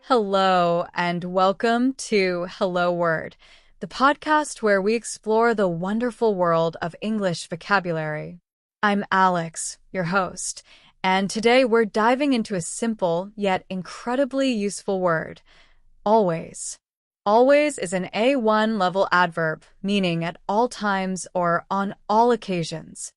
Hello, and welcome to Hello Word, the podcast where we explore the wonderful world of English vocabulary. I'm Alex, your host, and today we're diving into a simple yet incredibly useful word, always. Always is an A1 level adverb, meaning at all times or on all occasions.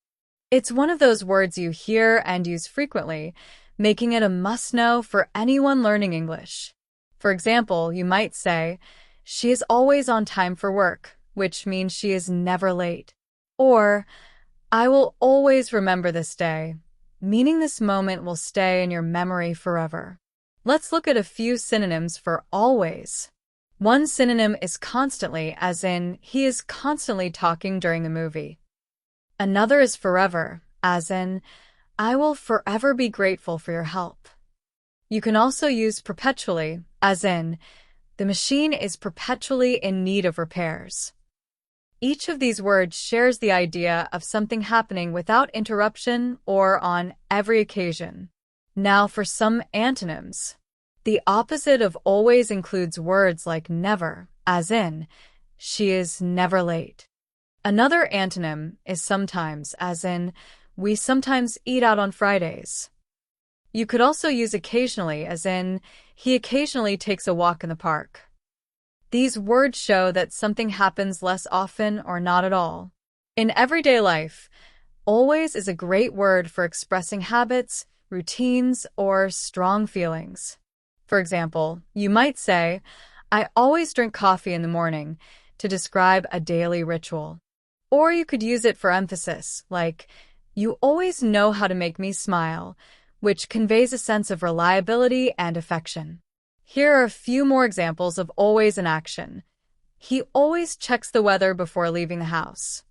It's one of those words you hear and use frequently, making it a must-know for anyone learning English. For example, you might say, she is always on time for work, which means she is never late. Or, I will always remember this day, meaning this moment will stay in your memory forever. Let's look at a few synonyms for always. One synonym is constantly, as in, he is constantly talking during the movie. Another is forever, as in, I will forever be grateful for your help. You can also use perpetually, as in, the machine is perpetually in need of repairs. Each of these words shares the idea of something happening without interruption or on every occasion. Now for some antonyms. The opposite of always includes words like never, as in, she is never late. Another antonym is sometimes, as in, we sometimes eat out on Fridays. You could also use occasionally, as in, he occasionally takes a walk in the park. These words show that something happens less often or not at all. In everyday life, always is a great word for expressing habits, routines, or strong feelings. For example, you might say, I always drink coffee in the morning, to describe a daily ritual. Or you could use it for emphasis, like, you always know how to make me smile, which conveys a sense of reliability and affection. Here are a few more examples of always in action. He always checks the weather before leaving the house.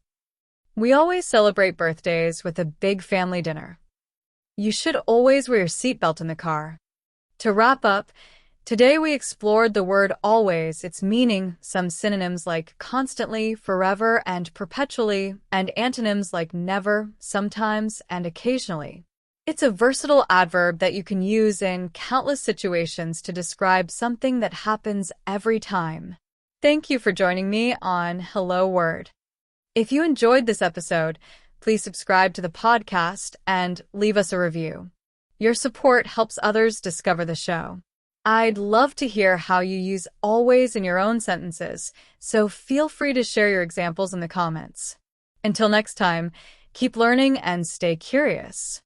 We always celebrate birthdays with a big family dinner. You should always wear your seatbelt in the car. To wrap up, today we explored the word always, its meaning, some synonyms like constantly, forever, and perpetually, and antonyms like never, sometimes, and occasionally. It's a versatile adverb that you can use in countless situations to describe something that happens every time. Thank you for joining me on Hello Word. If you enjoyed this episode, please subscribe to the podcast and leave us a review. Your support helps others discover the show. I'd love to hear how you use always in your own sentences, so feel free to share your examples in the comments. Until next time, keep learning and stay curious.